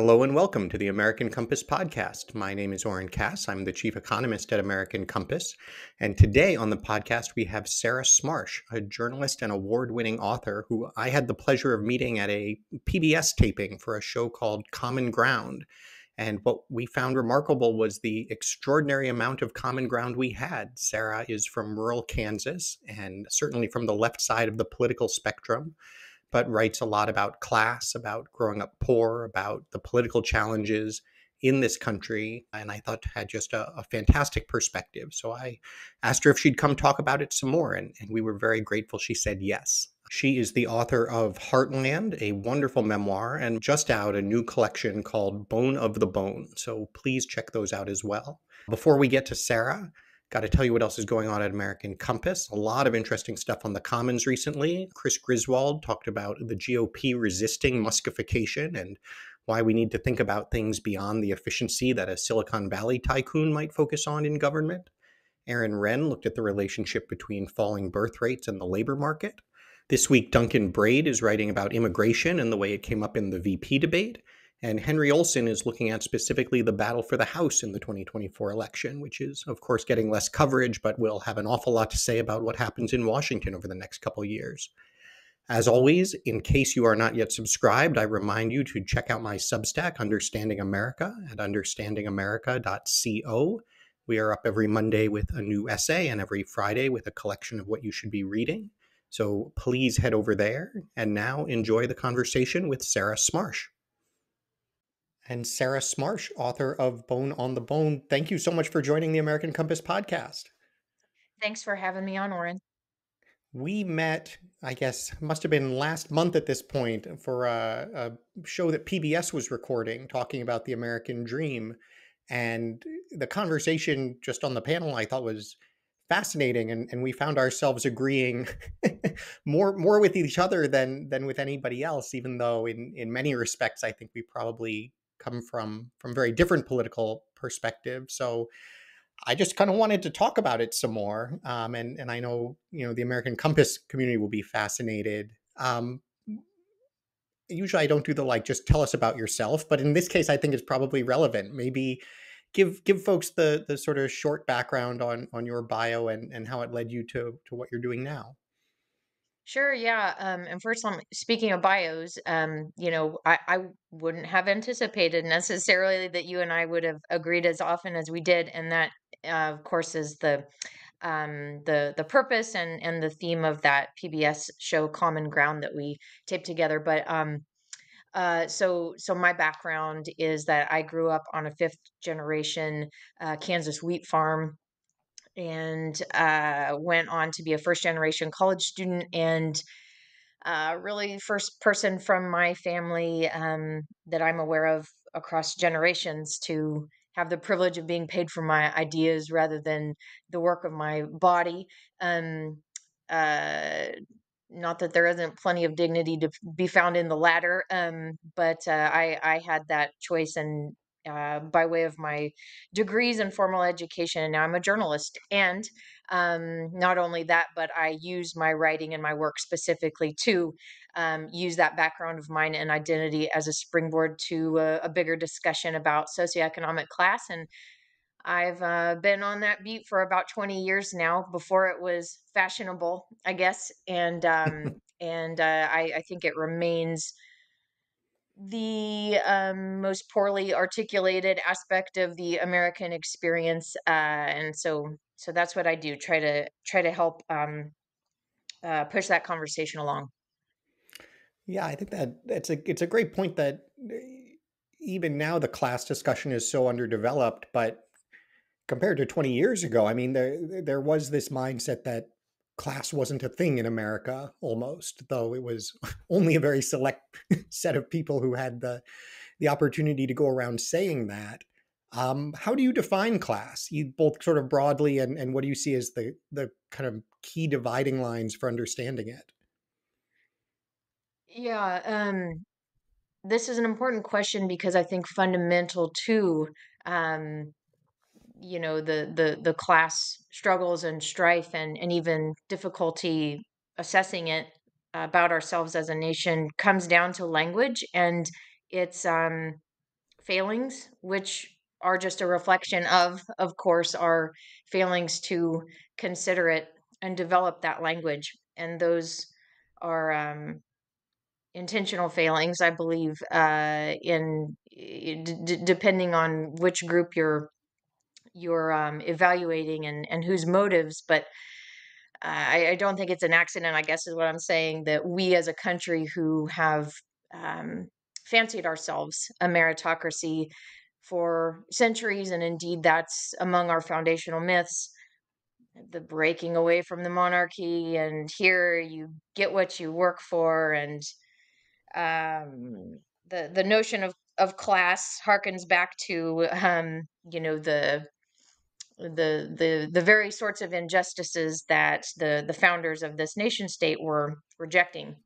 Hello and welcome to the American Compass podcast. My name is Oren. I'm the chief economist at American Compass. And today on the podcast, we have Sarah Smarsh, a journalist and award-winning author who I had the pleasure of meeting at a PBS taping for a show called Common Ground. And what we found remarkable was the extraordinary amount of common ground we had. Sarah is from rural Kansas and certainly from the left side of the political spectrum, but writes a lot about class, about growing up poor, about the political challenges in this country. And I thought had just a fantastic perspective. So I asked her if she'd come talk about it some more. And we were very grateful she said yes. She is the author of Heartland, a wonderful memoir, and just out a new collection called Bone of the Bone. So please check those out as well. Before we get to Sarah, got to tell you what else is going on at American Compass. A lot of interesting stuff on the Commons recently. Chris Griswold talked about the GOP resisting Muskification and why we need to think about things beyond the efficiency that a Silicon Valley tycoon might focus on in government. Oren looked at the relationship between falling birth rates and the labor market. This week, Duncan Braid is writing about immigration and the way it came up in the VP debate. And Henry Olsen is looking at specifically the battle for the House in the 2024 election, which is, of course, getting less coverage, but will have an awful lot to say about what happens in Washington over the next couple of years. As always, in case you are not yet subscribed, I remind you to check out my Substack, Understanding America, at understandingamerica.co. We are up every Monday with a new essay and every Friday with a collection of what you should be reading. So please head over there. And now enjoy the conversation with Sarah Smarsh. And Sarah Smarsh, author of Bone on the Bone. Thank you so much for joining the American Compass podcast. Thanks for having me on, Oren. We met, I guess, must have been last month at this point for a show that PBS was recording talking about the American dream. And the conversation just on the panel I thought was fascinating. And we found ourselves agreeing more with each other than with anybody else, even though in many respects, I think we probably come from very different political perspectives. So I just kind of wanted to talk about it some more. And I know, the American Compass community will be fascinated. Usually I don't do the just tell us about yourself, but in this case, I think it's probably relevant. Maybe give folks the sort of short background on your bio and how it led you to what you're doing now. Sure, yeah. And first, speaking of bios, I wouldn't have anticipated necessarily that you and I would have agreed as often as we did, and that, of course, is the purpose and the theme of that PBS show, Common Ground, that we taped together. But so my background is that I grew up on a fifth generation Kansas wheat farm and went on to be a first generation college student and really first person from my family that I'm aware of across generations to have the privilege of being paid for my ideas rather than the work of my body. Um, uh, Not that there isn't plenty of dignity to be found in the latter, but I had that choice and by way of my degrees and formal education, and now I'm a journalist. And not only that, but I use my writing and my work specifically to use that background of mine and identity as a springboard to a bigger discussion about socioeconomic class. And I've been on that beat for about 20 years now, before it was fashionable, I guess. And I think it remains the most poorly articulated aspect of the American experience. And so that's what I do. Try to help push that conversation along. Yeah, I think that it's a great point that even now the class discussion is so underdeveloped, but compared to 20 years ago, I mean, there was this mindset that class wasn't a thing in America almost, though it was only a very select set of people who had the opportunity to go around saying that. How do you define class? You both sort of broadly, and what do you see as the kind of key dividing lines for understanding it? Yeah, this is an important question because I think fundamental to um, the class struggles and strife and even difficulty assessing it about ourselves as a nation comes down to language. And it's failings, which are just a reflection of course, our failings to consider it and develop that language. And those are intentional failings, I believe, depending on which group you're evaluating and whose motives. But I don't think it's an accident, I guess is what I'm saying, that we as a country who have um, fancied ourselves a meritocracy for centuries, and indeed that's among our foundational myths, the breaking away from the monarchy, and here you get what you work for, and the notion of class harkens back to the very sorts of injustices that the founders of this nation state were rejecting.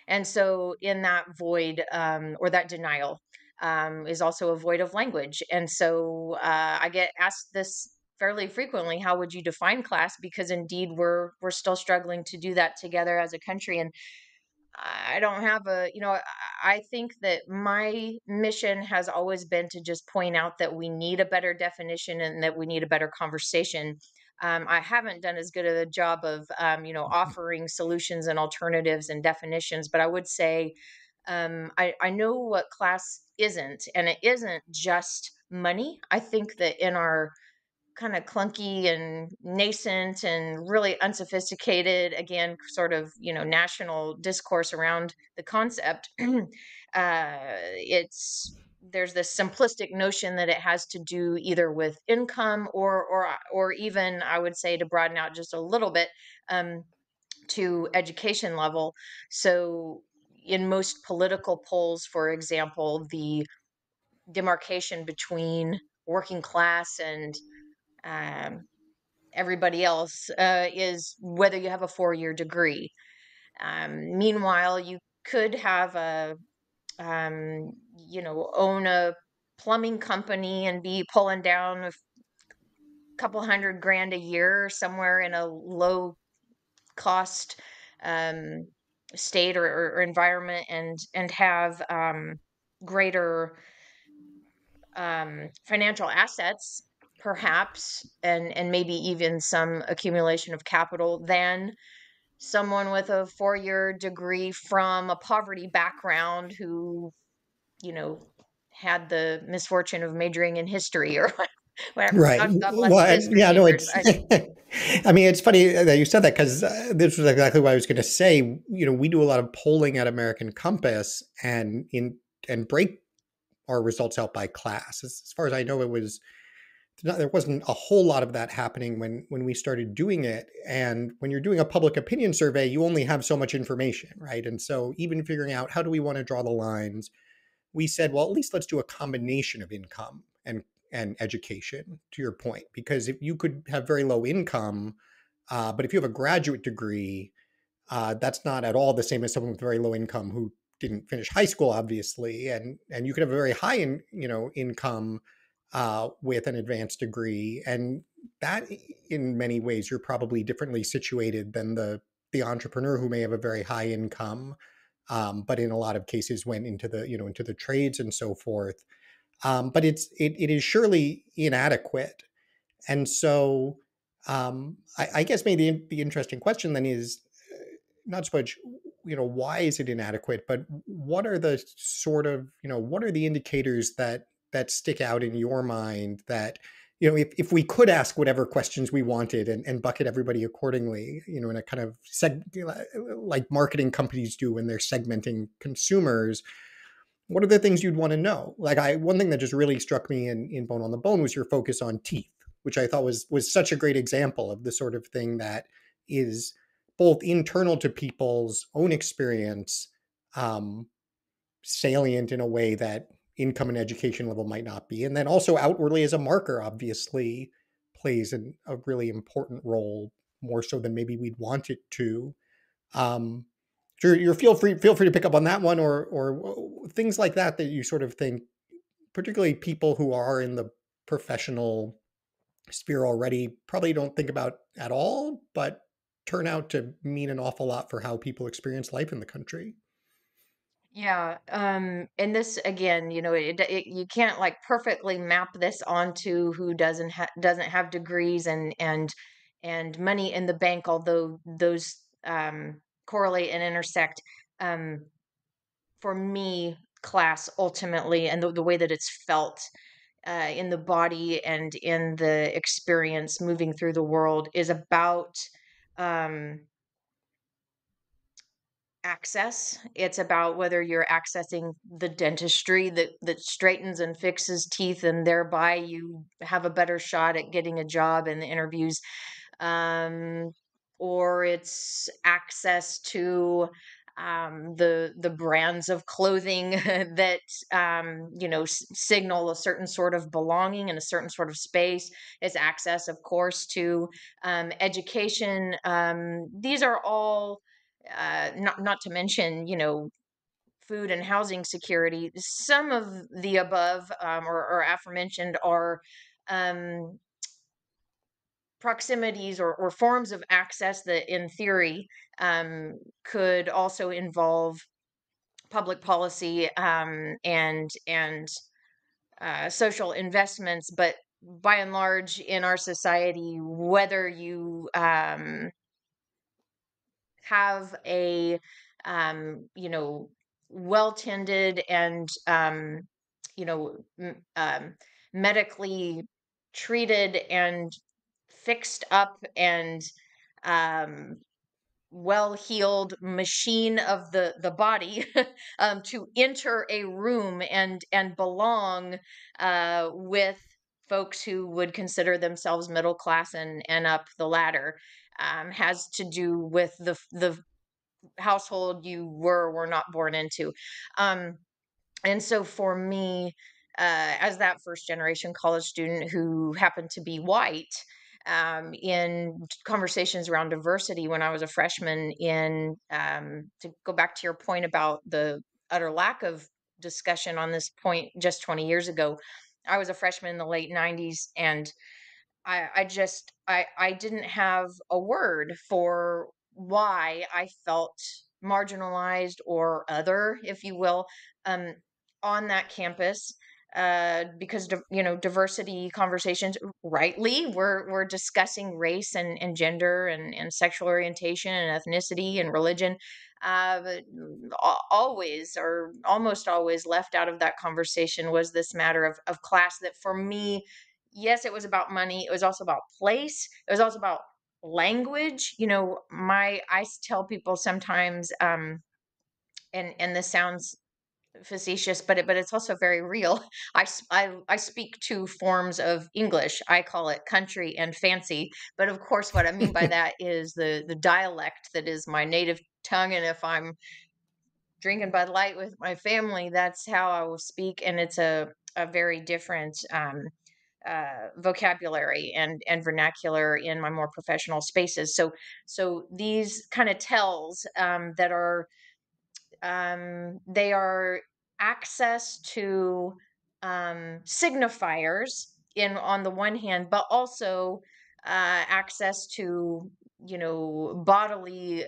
And so in that void, or that denial, is also a void of language. And so I get asked this fairly frequently: how would you define class? Because indeed we're still struggling to do that together as a country. And I don't have I think that my mission has always been to just point out that we need a better definition and that we need a better conversation. I haven't done as good of a job of, offering solutions and alternatives and definitions, but I would say I know what class isn't, and it isn't just money. I think that in our kind of clunky and nascent and really unsophisticated, again, sort of, national discourse around the concept, it's there's this simplistic notion that it has to do either with income or even, I would say, to broaden out just a little bit, um, to education level. So in most political polls, for example, the demarcation between working class and um, everybody else is whether you have a 4-year degree. Meanwhile, you could have own a plumbing company and be pulling down a couple hundred grand a year somewhere in a low cost um, state or environment, and have greater financial assets, perhaps, and maybe even some accumulation of capital, than someone with a 4-year degree from a poverty background who, you know, had the misfortune of majoring in history or whatever. Right. God bless the Well, history yeah, no, majors. it's, I mean, it's funny that you said that because this was exactly what I was going to say. We do a lot of polling at American Compass and break our results out by class. As far as I know, there wasn't a whole lot of that happening when we started doing it. And when you're doing a public opinion survey, you only have so much information, right? And so even figuring out how do we want to draw the lines, we said, well, at least let's do a combination of income and education, to your point, because if you could have very low income, but if you have a graduate degree, that's not at all the same as someone with very low income who didn't finish high school, obviously, and you could have a very high income with an advanced degree, and that in many ways you're probably differently situated than the entrepreneur who may have a very high income, but in a lot of cases went into the trades and so forth. But it is surely inadequate, and so I guess maybe the interesting question then is not so much why is it inadequate, but what are the sort of what are the indicators that stick out in your mind that if we could ask whatever questions we wanted and bucket everybody accordingly, in a kind of like marketing companies do when they're segmenting consumers, what are the things you'd want to know? Like one thing that just really struck me in Bone on the Bone was your focus on teeth, which I thought was such a great example of the sort of thing that is both internal to people's own experience, um, salient in a way that income and education level might not be, and then also outwardly as a marker, obviously plays a really important role, more so than maybe we'd want it to. Um, sure, you feel free to pick up on that one, or things like that you sort of think, particularly people who are in the professional sphere already, probably don't think about at all, but turn out to mean an awful lot for how people experience life in the country. Yeah, and this again, you can't like perfectly map this onto who doesn't have degrees and money in the bank, although those correlate and intersect. Um, for me, class ultimately, and the way that it's felt in the body and in the experience moving through the world is about um, access. It's about whether you're accessing the dentistry that straightens and fixes teeth, and thereby you have a better shot at getting a job in the interviews. Um, or it's access to the brands of clothing that signal a certain sort of belonging in a certain sort of space. It's access, of course, to education. These are all not to mention, food and housing security. Some of the above or aforementioned are um, proximities or forms of access that, in theory, could also involve public policy and social investments. But by and large, in our society, whether you have a well tended and you know m- um, medically treated and fixed up and um, well heeled machine of the body to enter a room and belong with folks who would consider themselves middle class and up the ladder, has to do with the household you were or were not born into. Um, and so for me, as that first generation college student who happened to be white, in conversations around diversity when I was a freshman, to go back to your point about the utter lack of discussion on this point just 20 years ago, I was a freshman in the late 90s, and I didn't have a word for why I felt marginalized or other, if you will, um, on that campus. Because diversity conversations, rightly, we're discussing race and gender and sexual orientation and ethnicity and religion, but always or almost always left out of that conversation was this matter of class. That for me, yes, it was about money. It was also about place. It was also about language. I tell people sometimes, and this sounds facetious, but it's also very real. I speak two forms of English. I call it country and fancy. But of course, what I mean by that is the dialect that is my native tongue. And if I'm drinking Bud Light with my family, that's how I will speak, and it's a very different vocabulary and vernacular in my more professional spaces. So these kind of tells that are they are access to signifiers in on the one hand, but also access to bodily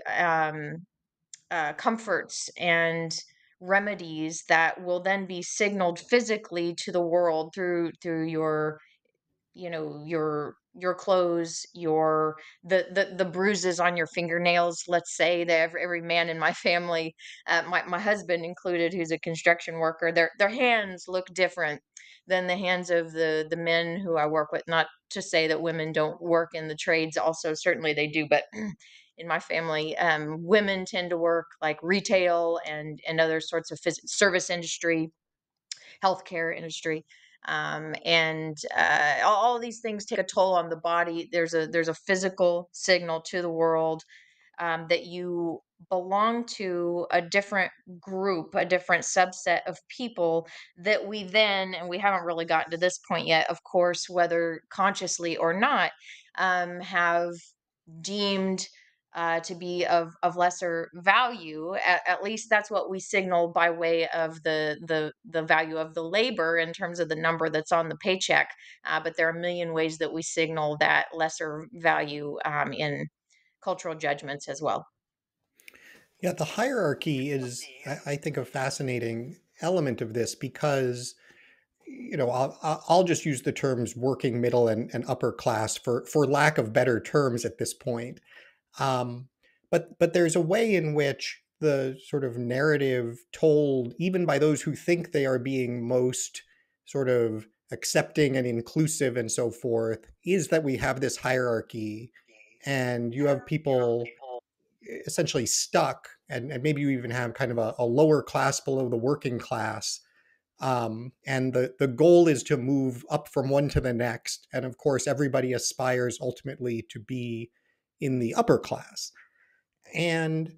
comforts and remedies that will then be signaled physically to the world through your clothes, the bruises on your fingernails. Let's say that every man in my family, my husband included, who's a construction worker, their hands look different than the hands of the men who I work with. Not to say that women don't work in the trades, also certainly they do, but in my family, women tend to work like retail and other sorts of service industry, healthcare industry, and all of these things take a toll on the body. There's a physical signal to the world that you belong to a different group, a different subset of people that we then, and we haven't really gotten to this point yet, of course, whether consciously or not, have deemed to be of lesser value. At least that's what we signal by way of the value of the labor in terms of the number that's on the paycheck. But there are a million ways that we signal that lesser value in cultural judgments as well. Yeah, the hierarchy is, I think, a fascinating element of this because, I'll just use the terms working middle and upper class for lack of better terms at this point. Um, but there's a way in which the sort of narrative told, even by those who think they are being most sort of accepting and inclusive and so forth, is that we have this hierarchy, and you have people essentially stuck, and maybe you even have kind of a lower class below the working class. And the goal is to move up from one to the next. And of course, everybody aspires ultimately to be in the upper class. And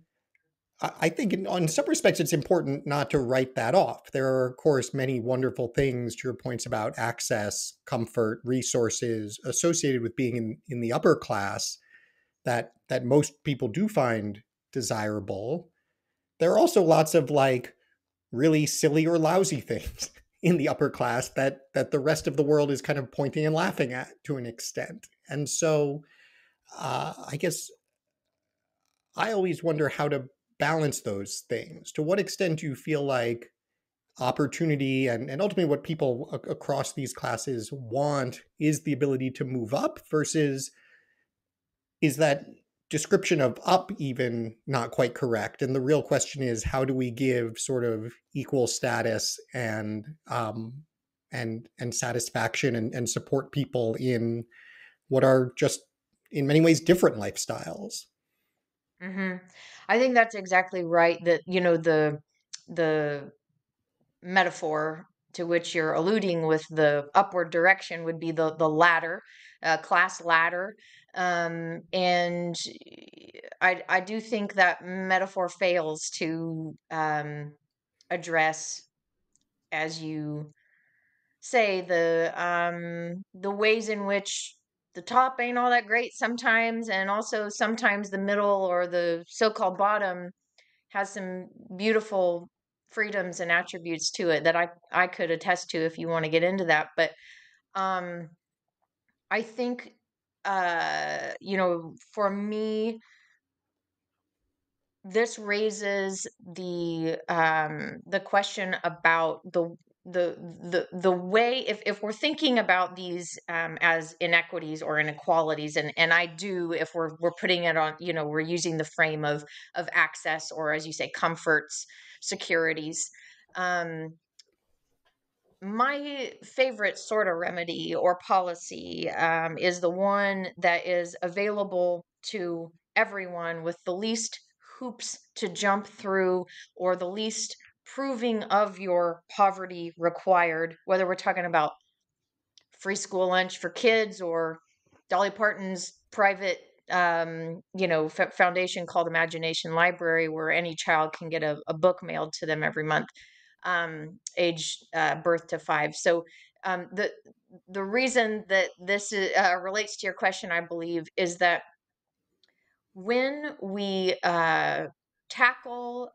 I think on some respects, it's important not to write that off. There are, of course, many wonderful things, to your points about access, comfort, resources associated with being in the upper class that most people do find desirable. There are also lots of like really silly or lousy things in the upper class that the rest of the world is kind of pointing and laughing at to an extent. And so I guess I always wonder how to balance those things. To what extent do you feel like opportunity and ultimately what people across these classes want is the ability to move up versus is that description of up even not quite correct? And the real question is, how do we give sort of equal status and satisfaction and support people in what are just in many ways different lifestyles? Hmm. I think that's exactly right. That, the metaphor to which you're alluding with the upward direction would be the ladder, class ladder. And I do think that metaphor fails to address, as you say, the ways in which the top ain't all that great sometimes, and also sometimes the middle or the so-called bottom has some beautiful freedoms and attributes to it that I could attest to if you want to get into that. But um I think for me, this raises the question about the way, if we're thinking about these as inequities or inequalities, and I do, if we're putting it on, we're using the frame of access, or as you say, comforts, securities. My favorite sort of remedy or policy is the one that is available to everyone with the least hoops to jump through, or the least proving of your poverty required, whether we're talking about free school lunch for kids or Dolly Parton's private foundation called Imagination Library, where any child can get a book mailed to them every month, age birth to 5. So the reason that this relates to your question, I believe, is that when we tackle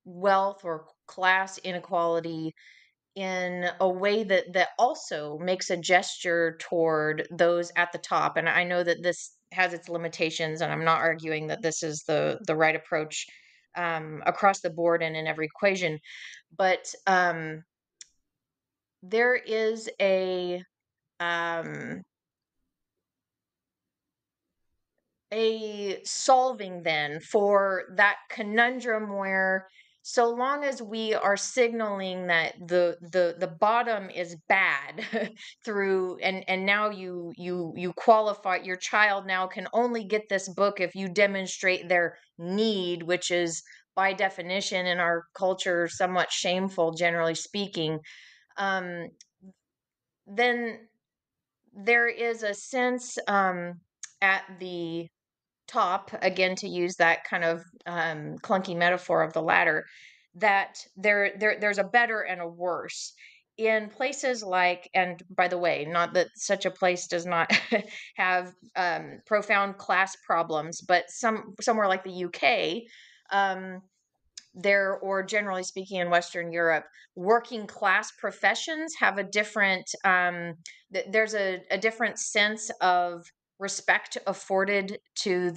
wealth or class inequality in a way that also makes a gesture toward those at the top, and I know that this has its limitations, and I'm not arguing that this is the right approach across the board and in every equation, but there is um, a solving then for that conundrum where, so long as we are signaling that the bottom is bad through, and now you qualify your child now can only get this book if you demonstrate their need, which is by definition in our culture somewhat shameful, generally speaking. Um, then there is a sense at the top, again, to use that kind of clunky metaphor of the ladder, that there's a better and a worse in places like, and by the way, not that such a place does not have profound class problems, but somewhere like the UK, um, there, or generally speaking in Western Europe, working class professions have a different there's a different sense of respect afforded to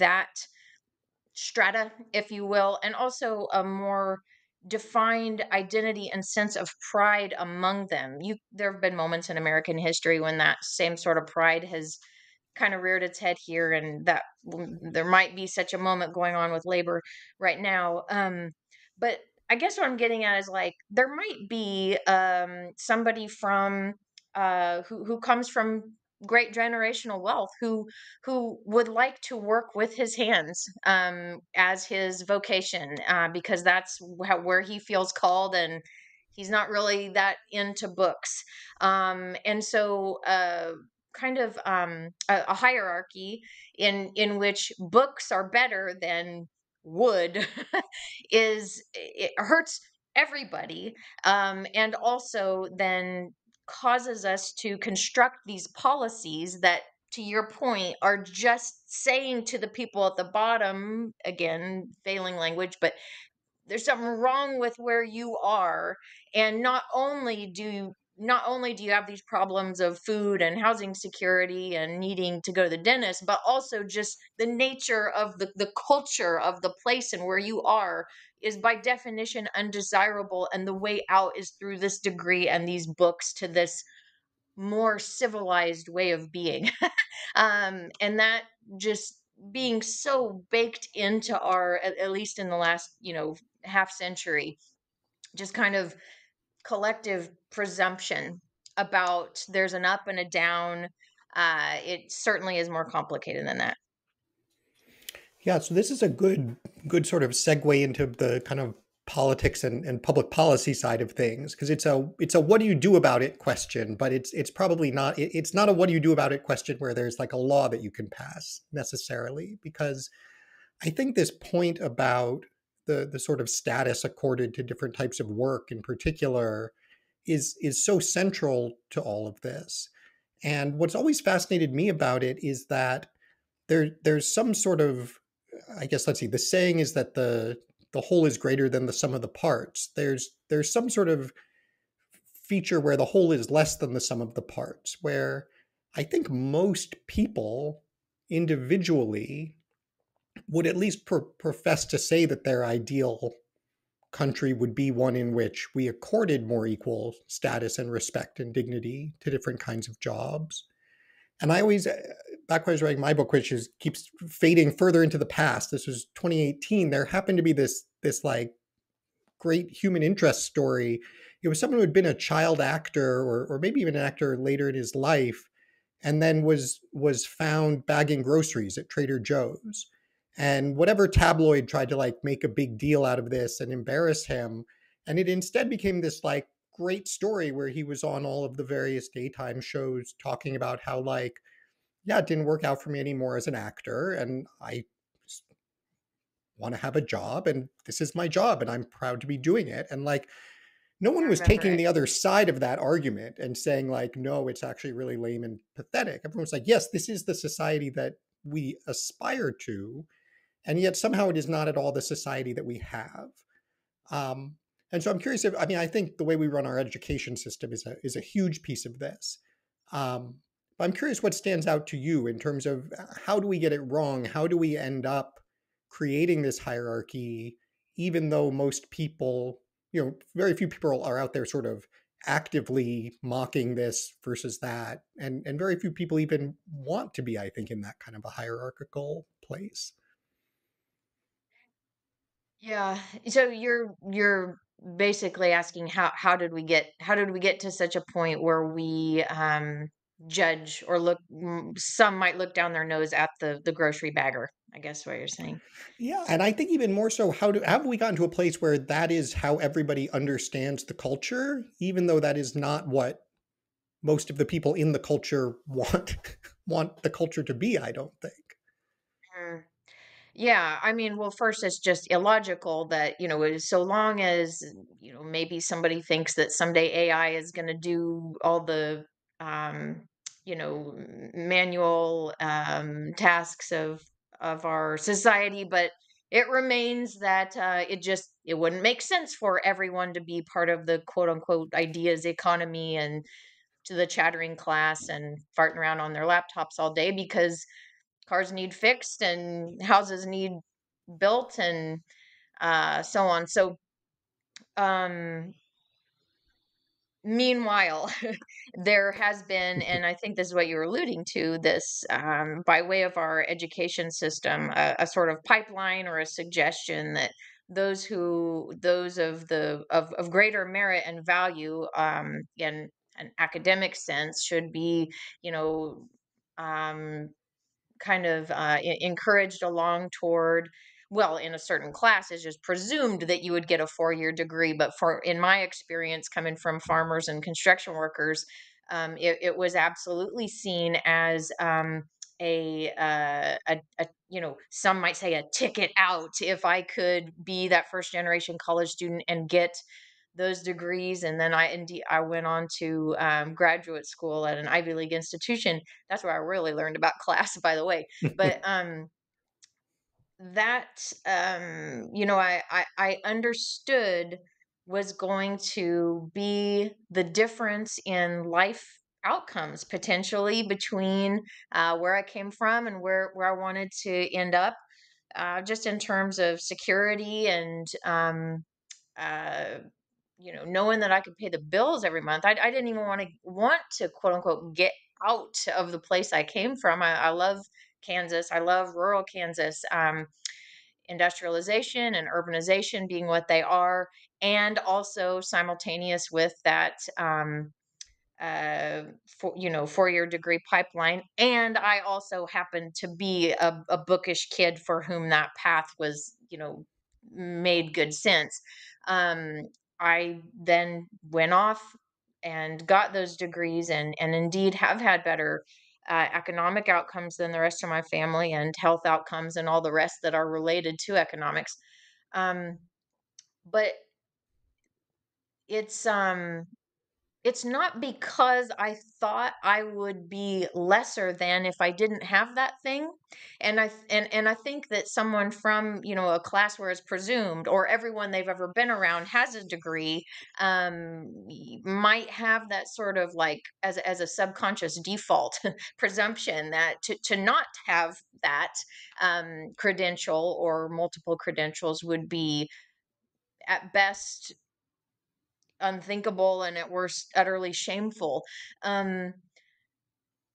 strata, if you will, and also a more defined identity and sense of pride among them. There have been moments in American history when that same sort of pride has kind of reared its head here, and there might be such a moment going on with labor right now. But I guess what I'm getting at is like there might be somebody from who comes from great generational wealth who would like to work with his hands as his vocation because that's where he feels called, and he's not really that into books. And so kind of a hierarchy in which books are better than wood is it hurts everybody, and also then causes us to construct these policies that, to your point, are just saying to the people at the bottom, again failing language, but there's something wrong with where you are. And not only do you have these problems of food and housing security and needing to go to the dentist, but also just the nature of the culture of the place and where you are is by definition undesirable, and the way out is through this degree and these books to this more civilized way of being. And that just being so baked into our, at least in the last, half century, just kind of collective presumption about there's an up and a down. It certainly is more complicated than that. Yeah, so this is a good sort of segue into the kind of politics and public policy side of things, because it's a what do you do about it question, but it's probably not it's not a what do you do about it question where there's like a law that you can pass necessarily, because I think this point about the sort of status accorded to different types of work in particular is so central to all of this. And what's always fascinated me about it is that there's some sort of, I guess, let's see, the saying is that the whole is greater than the sum of the parts. There's some sort of feature where the whole is less than the sum of the parts, where I think most people individually would at least profess to say that their ideal country would be one in which we accorded more equal status and respect and dignity to different kinds of jobs. And I always, back when I was writing my book, which keeps fading further into the past, this was 2018, there happened to be this like great human interest story. It was someone who had been a child actor or maybe even an actor later in his life, and then was found bagging groceries at Trader Joe's. And whatever tabloid tried to like make a big deal out of this and embarrass him. And it instead became this like great story where he was on all of the various daytime shows talking about how like, yeah, it didn't work out for me anymore as an actor. And I want to have a job and this is my job and I'm proud to be doing it. And like, no I one was remember taking it. the other side of that argument and saying like, no, it's actually really lame and pathetic. Everyone's like, yes, this is the society that we aspire to. And yet somehow it is not at all the society that we have. Um, and so I'm curious if, I mean, I think the way we run our education system is a huge piece of this. But I'm curious what stands out to you in terms of how do we get it wrong? How do we end up creating this hierarchy, even though most people, very few people are out there sort of actively mocking this versus that. And very few people even want to be, I think, in that kind of a hierarchical place. Yeah. So you're basically asking how did we get to such a point where we judge or some might look down their nose at the grocery bagger, I guess what you're saying. Yeah, and I think even more so, how have we gotten to a place where that is how everybody understands the culture, even though that is not what most of the people in the culture want the culture to be, I don't think. Mm. Yeah, I mean, well, first, it's just illogical that, so long as, maybe somebody thinks that someday AI is going to do all the, um, manual tasks of our society, but it remains that it wouldn't make sense for everyone to be part of the quote unquote ideas economy and to the chattering class and farting around on their laptops all day because cars need fixed and houses need built and so on. So, um, meanwhile, there has been, and I think this is what you're alluding to, this by way of our education system, a sort of pipeline or a suggestion that those of greater merit and value in an academic sense should be, you know, um, kind of encouraged along toward, well, in a certain class it's just presumed that you would get a 4-year degree, but for in my experience coming from farmers and construction workers, it was absolutely seen as you know, some might say a ticket out if I could be that first generation college student and get those degrees. And then I went on to graduate school at an Ivy League institution. That's where I really learned about class, by the way. But that you know, I understood was going to be the difference in life outcomes potentially between where I came from and where I wanted to end up, just in terms of security and uh, you know, knowing that I could pay the bills every month. I didn't even want to quote unquote get out of the place I came from. I love Kansas. I love rural Kansas. Industrialization and urbanization being what they are, and also simultaneous with that, you know, 4-year degree pipeline. And I also happened to be a bookish kid for whom that path was, you know, made good sense. Um, I then went off and got those degrees, and indeed have had better economic outcomes than the rest of my family, and health outcomes and all the rest that are related to economics. Um, but it's um it's not because I thought I would be lesser than if I didn't have that thing. And I think that someone from, you know, a class where it's presumed or everyone they've ever been around has a degree, might have that sort of like as a subconscious default presumption that to not have that credential or multiple credentials would be at best unthinkable and at worst utterly shameful. Um,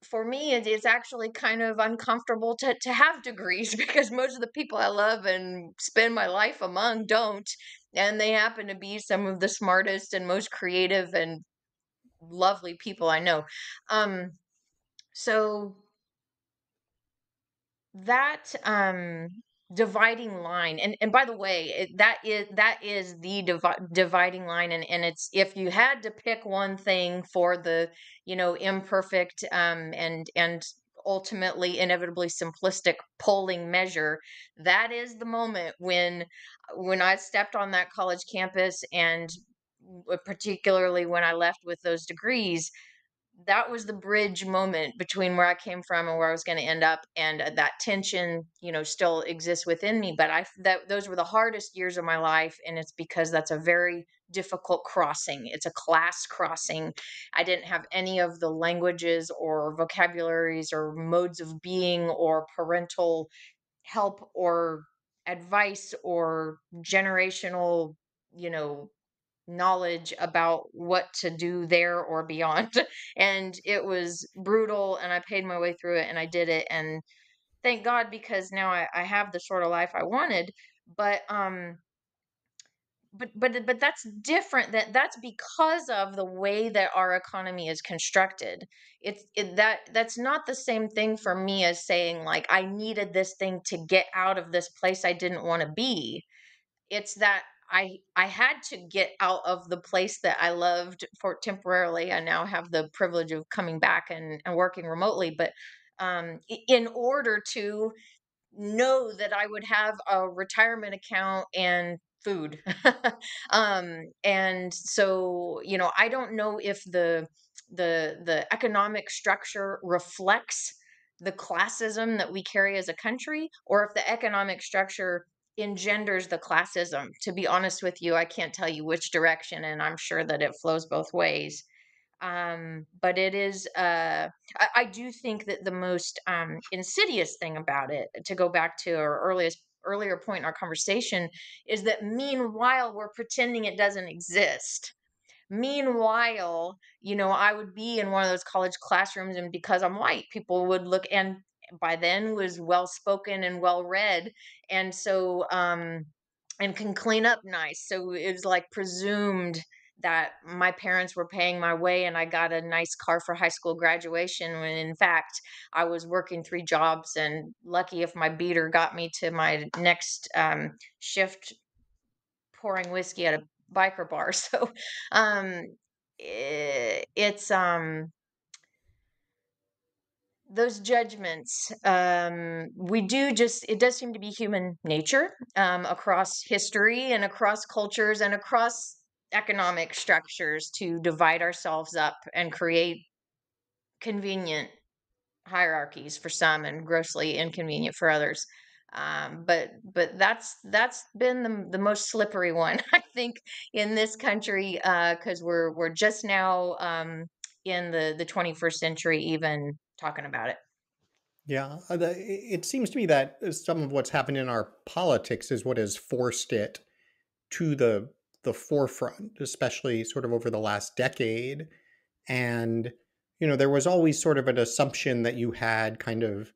for me, it's actually kind of uncomfortable to have degrees because most of the people I love and spend my life among don't. And they happen to be some of the smartest and most creative and lovely people I know. Um, so that dividing line, and by the way, that is the dividing line, and it's, if you had to pick one thing for the, you know, imperfect and ultimately inevitably simplistic polling measure, that is the moment when I stepped on that college campus, and particularly when I left with those degrees, that was the bridge moment between where I came from and where I was going to end up. And that tension, you know, still exists within me. But that those were the hardest years of my life, and it's because that's a very difficult crossing. It's a class crossing. I didn't have any of the languages or vocabularies or modes of being or parental help or advice or generational, you know, knowledge about what to do there or beyond. And it was brutal, and I paid my way through it, and I did it. And thank God, because now I have the sort of life I wanted. But but that's different. That's because of the way that our economy is constructed. That's not the same thing for me as saying like I needed this thing to get out of this place I didn't want to be. It's that I had to get out of the place that I loved for temporarily. I now have the privilege of coming back and working remotely, but in order to know that I would have a retirement account and food. And so, you know, I don't know if the economic structure reflects the classism that we carry as a country, or if the economic structure engenders the classism. To be honest with you, I can't tell you which direction, and I'm sure that it flows both ways. But it is I do think that the most insidious thing about it, to go back to our earliest earlier point in our conversation, is that meanwhile we're pretending it doesn't exist. Meanwhile, I would be in one of those college classrooms, and because I'm white, people would look, and by then was well spoken and well read, and so and can clean up nice. So it was like presumed that my parents were paying my way and I got a nice car for high school graduation, when in fact I was working 3 jobs and lucky if my beater got me to my next shift pouring whiskey at a biker bar. So, um, it's those judgments. We do just it does seem to be human nature across history and across cultures and across economic structures to divide ourselves up and create convenient hierarchies for some and grossly inconvenient for others. But that's been the most slippery one, I think, in this country, because we're just now in the 21st century even talking about it. Yeah, it seems to me that some of what's happened in our politics is what has forced it to the forefront, especially sort of over the last decade. And there was always sort of an assumption that you had kind of,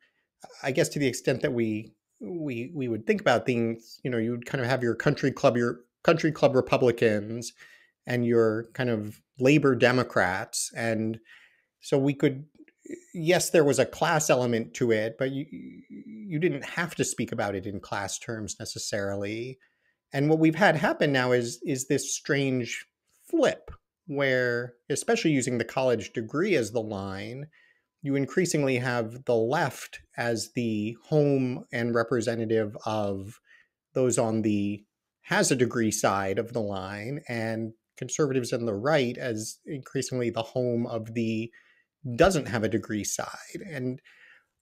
I guess, to the extent that we would think about things. You would kind of have your country club Republicans, and your kind of labor Democrats, and so we could, yes, there was a class element to it, but you didn't have to speak about it in class terms necessarily. And what we've had happen now is this strange flip where, especially using the college degree as the line, you increasingly have the left as the home and representative of those on the has a degree side of the line, and conservatives on the right as increasingly the home of the doesn't have a degree side. And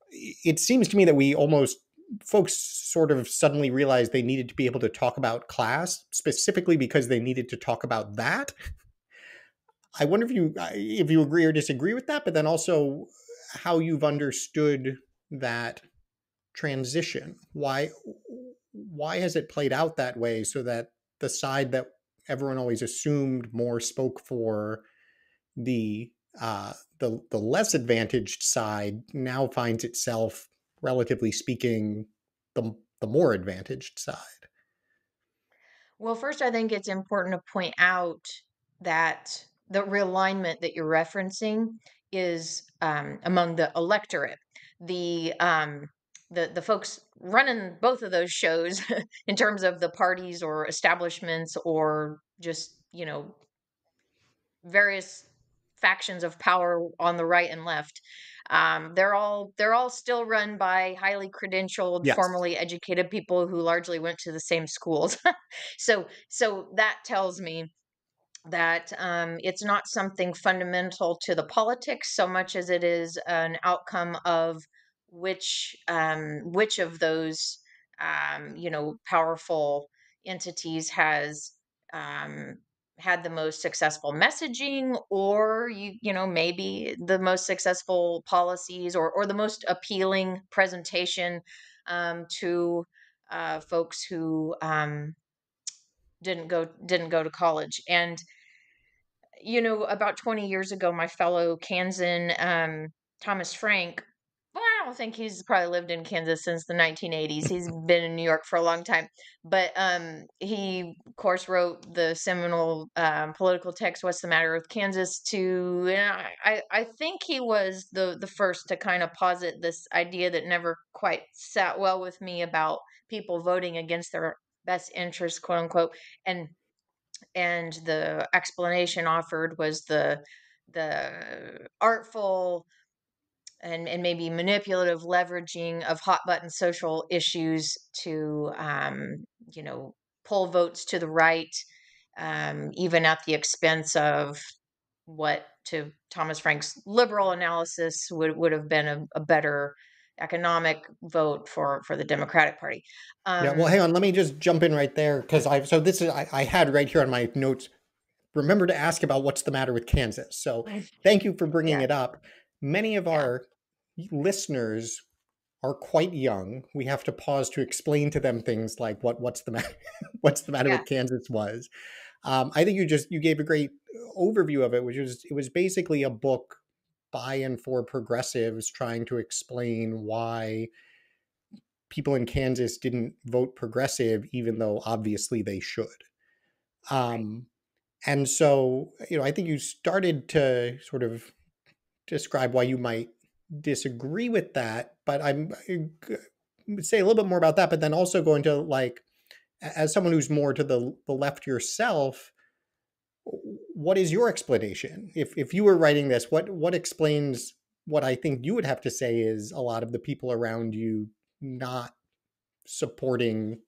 it seems to me that we almost folks sort of suddenly realized they needed to be able to talk about class specifically because they needed to talk about that. I wonder if you agree or disagree with that, but then also how you've understood that transition. Why has it played out that way, so that the side that everyone always assumed more spoke for the the less advantaged side now finds itself, relatively speaking, the more advantaged side? Well, first, I think it's important to point out that the realignment that you're referencing is among the electorate. The folks running both of those shows in terms of the parties or establishments or just various factions of power on the right and left. They're all still run by highly credentialed, Yes. formally educated people who largely went to the same schools. So that tells me that it's not something fundamental to the politics so much as it is an outcome of which of those powerful entities has um, had the most successful messaging, or maybe the most successful policies, or the most appealing presentation to folks who didn't go to college. And about 20 years ago, my fellow Kansan, Thomas Frank, well, I don't think he's probably lived in Kansas since the 1980s. He's been in New York for a long time. But he, of course, wrote the seminal political text, "What's the Matter with Kansas?" And I think he was the first to kind of posit this idea that never quite sat well with me about people voting against their best interests, quote unquote. And the explanation offered was the artful and maybe manipulative leveraging of hot button social issues to pull votes to the right, even at the expense of what, to Thomas Frank's liberal analysis, would have been a better economic vote for the Democratic Party. Yeah. Well, um hang on. Let me just jump in right there, because I had right here on my notes. Remember to ask about what's the matter with Kansas. So thank you for bringing yeah, it up. Many of yeah. our listeners are quite young. We have to pause to explain to them things like what's the matter, what's the matter Yeah. with Kansas was. I think you gave a great overview of it, which is it was basically a book by and for progressives trying to explain why people in Kansas didn't vote progressive, even though obviously they should. Right. Um, and so, I think you started to sort of describe why you might disagree with that, but would say a little bit more about that, but then also go into like, as someone who's more to the left yourself, what is your explanation? If you were writing this, what explains what I think you would have to say is a lot of the people around you not supporting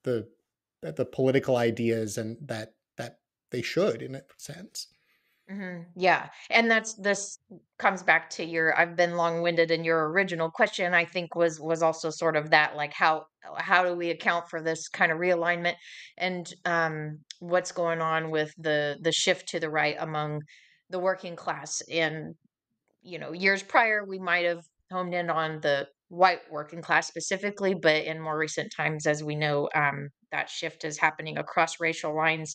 the the political ideas and that they should in a sense. Yeah. And this comes back to your I've been long-winded, and your original question I think was also sort of that, like how do we account for this kind of realignment, and what's going on with the shift to the right among the working class. And years prior we might have honed in on the white working class specifically, but in more recent times, as we know, that shift is happening across racial lines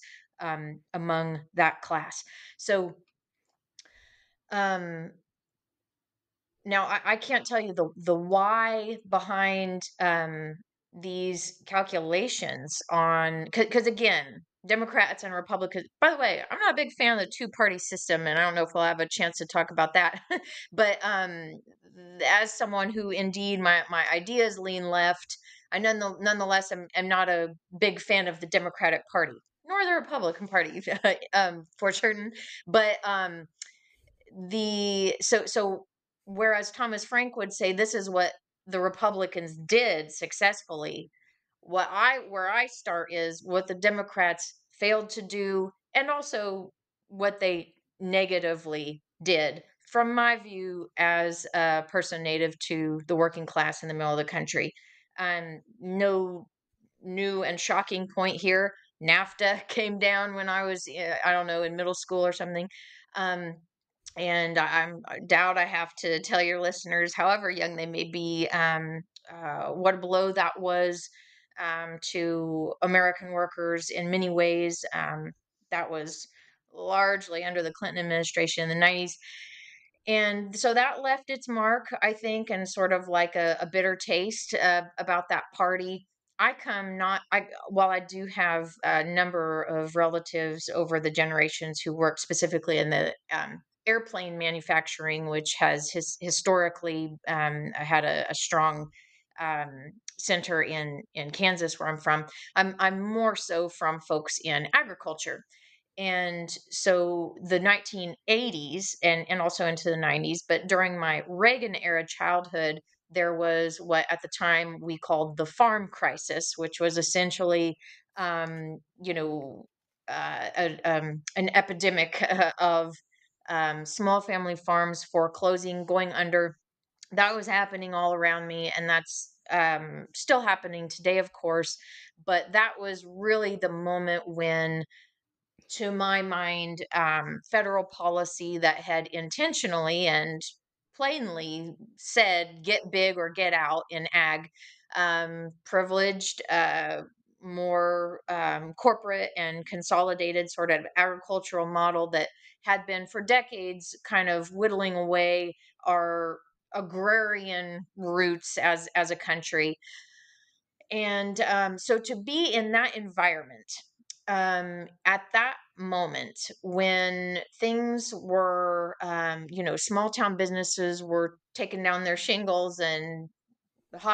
among that class. So um, now I can't tell you the why behind these calculations on, because again, Democrats and Republicans. By the way, I'm not a big fan of the two-party system, and I don't know if we'll have a chance to talk about that. But as someone who indeed my ideas lean left, I nonetheless am not a big fan of the Democratic Party nor the Republican Party, for certain. But so whereas Thomas Frank would say this is what the Republicans did successfully, where I start is what the Democrats failed to do, and also what they negatively did from my view as a person native to the working class in the middle of the country. No new and shocking point here. NAFTA came down when I was, I don't know, in middle school or something. Um, and I doubt I have to tell your listeners, however young they may be, what a blow that was to American workers in many ways. That was largely under the Clinton administration in the 90s. And so that left its mark, I think, and sort of like a bitter taste about that party. I come not I While I do have a number of relatives over the generations who work specifically in the airplane manufacturing, which has historically had a strong center in Kansas, where I'm from. I'm more so from folks in agriculture. And so the 1980s and also into the 90s, but during my Reagan era childhood, there was what at the time we called the farm crisis, which was essentially, um, you know, an epidemic of small family farms foreclosing, going under. That was happening all around me, and that's still happening today, of course. But that was really the moment when, to my mind, federal policy that had intentionally and plainly said get big or get out in ag, privileged, more corporate and consolidated sort of agricultural model that had been for decades kind of whittling away our agrarian roots as a country. And so to be in that environment at that moment when things were, small town businesses were taking down their shingles, and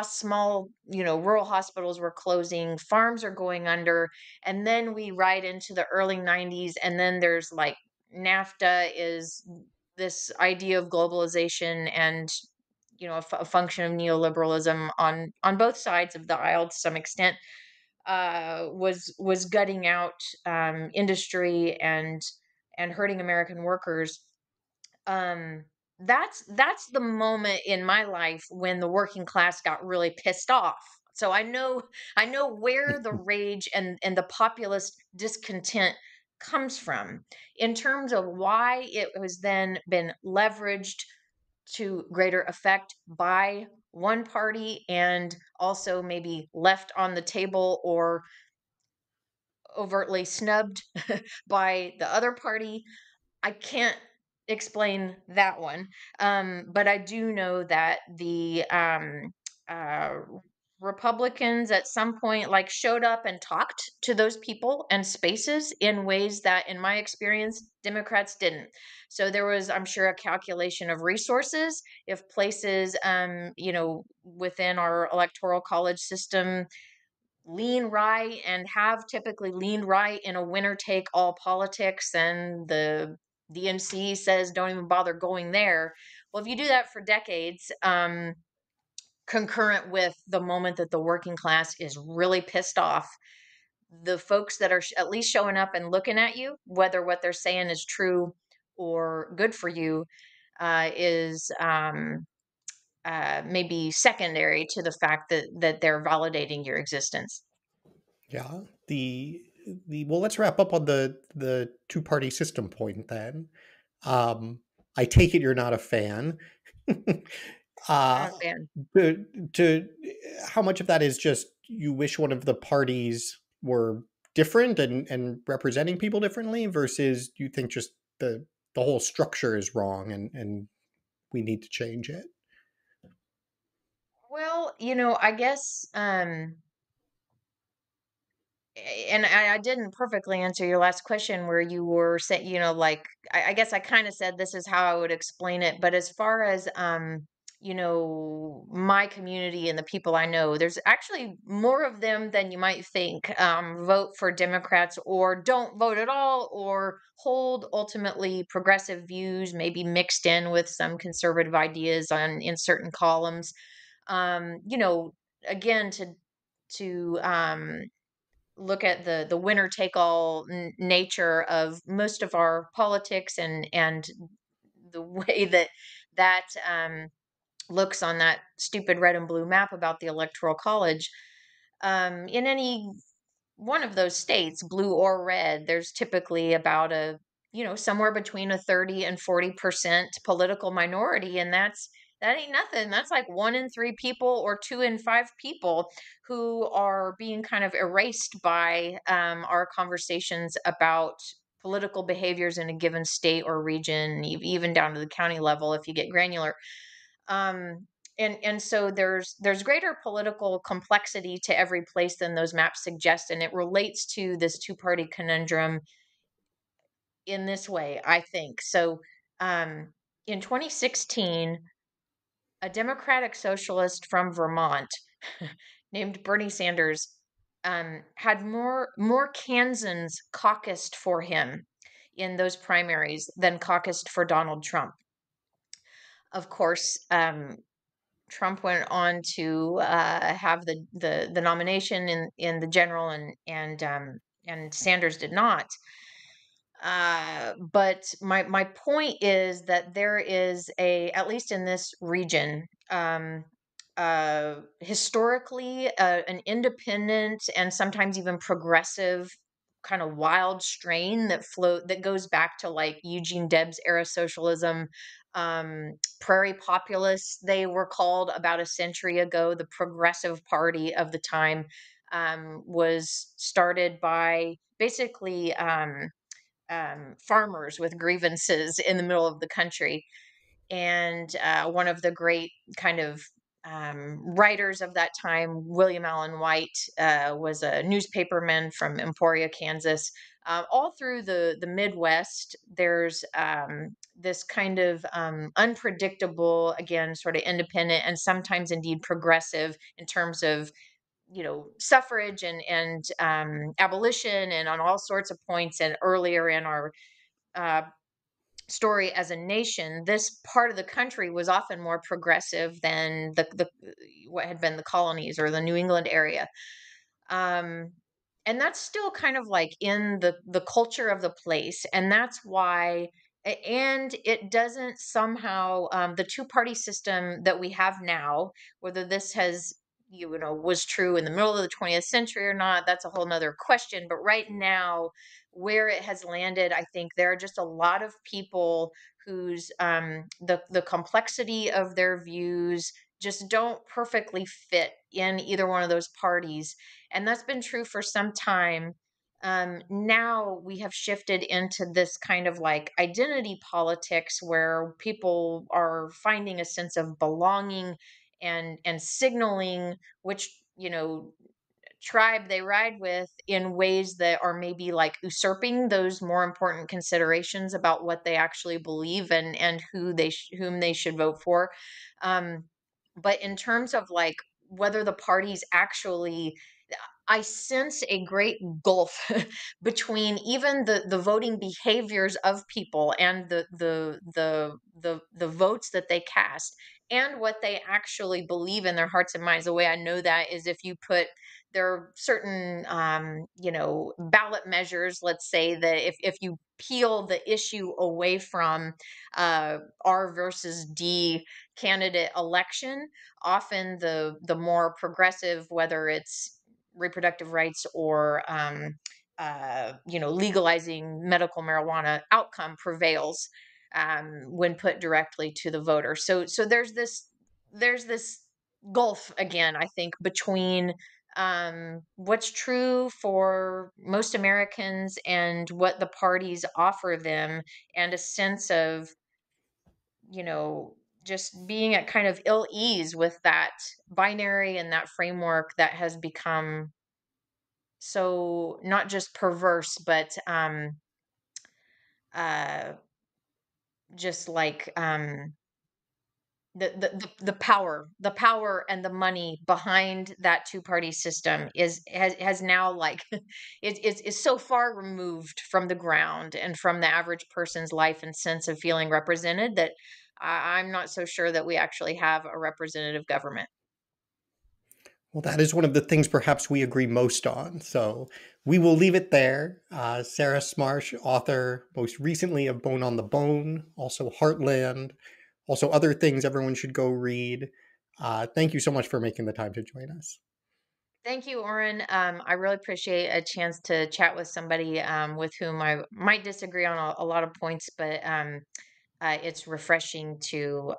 small, rural hospitals were closing, farms are going under, and then we ride into the early 90s, and then there's like NAFTA is this idea of globalization and a function of neoliberalism on both sides of the aisle to some extent, was gutting out industry and hurting American workers. um that's the moment in my life when the working class got really pissed off. So I know where the rage and the populist discontent comes from, in terms of why it was then been leveraged to greater effect by one party and also maybe left on the table or overtly snubbed by the other party. I can't explain that one. But I do know that the uh, Republicans at some point like showed up and talked to those people and spaces in ways that, in my experience, Democrats didn't. So there was, I'm sure, a calculation of resources. If places, within our electoral college system lean right and have typically leaned right in a winner take all politics, and the DNC says don't even bother going there. Well, if you do that for decades, concurrent with the moment that the working class is really pissed off, the folks that are at least showing up and looking at you, whether what they're saying is true or good for you, is maybe secondary to the fact that they're validating your existence. Yeah. The well, let's wrap up on the two-party system point then. Um, I take it you're not a fan. Not uh, a fan. to how much of that is just you wish one of the parties were different and representing people differently versus you think just the whole structure is wrong and we need to change it? Well, I guess, and I didn't perfectly answer your last question where you were saying, like, I guess I kind of said this is how I would explain it. But as far as, my community and the people I know, there's actually more of them than you might think, vote for Democrats or don't vote at all or hold ultimately progressive views, maybe mixed in with some conservative ideas in certain columns. Again, to look at the winner take all nature of most of our politics, and the way that looks on that stupid red and blue map about the electoral college, in any one of those states, blue or red, there's typically about somewhere between a 30 and 40% political minority. And that ain't nothing. That's like one in three people or two in five people who are being kind of erased by our conversations about political behaviors in a given state or region, even down to the county level if you get granular. Um, and so there's greater political complexity to every place than those maps suggest, and it relates to this two-party conundrum in this way, I think. So, in 2016, a Democratic socialist from Vermont named Bernie Sanders had more Kansans caucused for him in those primaries than caucused for Donald Trump. Of course, Trump went on to have the nomination in the general, and Sanders did not. But my point is that there is at least in this region, historically, an independent and sometimes even progressive kind of wild strain that goes back to like Eugene Debs era socialism. Prairie populists, they were called about a century ago. The Progressive Party of the time was started by basically farmers with grievances in the middle of the country. And one of the great kind of writers of that time, William Allen White, was a newspaperman from Emporia, Kansas. All through the Midwest, there's this kind of unpredictable, again, sort of independent and sometimes indeed progressive in terms of suffrage and abolition and on all sorts of points. And earlier in our uh, story as a nation, this part of the country was often more progressive than the what had been the colonies or the New England area. Um, and that's still kind of like in the culture of the place, and that's why. And it doesn't somehow, the two-party system that we have now, whether this has was true in the middle of the 20th century or not, that's a whole nother question. But right now, where it has landed, I think there are just a lot of people whose the complexity of their views just don't perfectly fit in either one of those parties. And that's been true for some time. Now we have shifted into this kind of like identity politics where people are finding a sense of belonging and signaling which, tribe they ride with in ways that are maybe like usurping those more important considerations about what they actually believe and whom they should vote for. um but in terms of like whether the parties actually, I sense a great gulf between even the voting behaviors of people and the votes that they cast and what they actually believe in their hearts and minds. The way I know that is if you put, there are certain ballot measures, let's say, that if you peel the issue away from R versus D candidate election, often the more progressive, whether it's reproductive rights or legalizing medical marijuana outcome prevails when put directly to the voter. So there's this gulf again, I think, between what's true for most Americans and what the parties offer them, and a sense of, you know, just being at kind of ill ease with that binary and that framework that has become so not just perverse, but uh, just like the power and the money behind that two-party system has now like it's so far removed from the ground and from the average person's life and sense of feeling represented that I'm not so sure that we actually have a representative government. Well, that is one of the things perhaps we agree most on. So we will leave it there. Sarah Smarsh, author most recently of Bone on the Bone, also Heartland, also other things everyone should go read. Thank you so much for making the time to join us. Thank you, Oren. I really appreciate a chance to chat with somebody with whom I might disagree on a lot of points, but it's refreshing to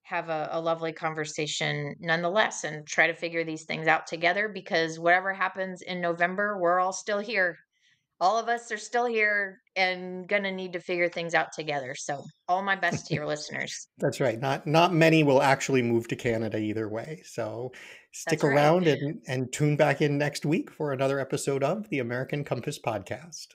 have a lovely conversation nonetheless and try to figure these things out together, because whatever happens in November, we're all still here. All of us are still here and going to need to figure things out together. So, all my best to your listeners. That's right. Not many will actually move to Canada either way. So stick That's right. around and tune back in next week for another episode of the American Compass podcast.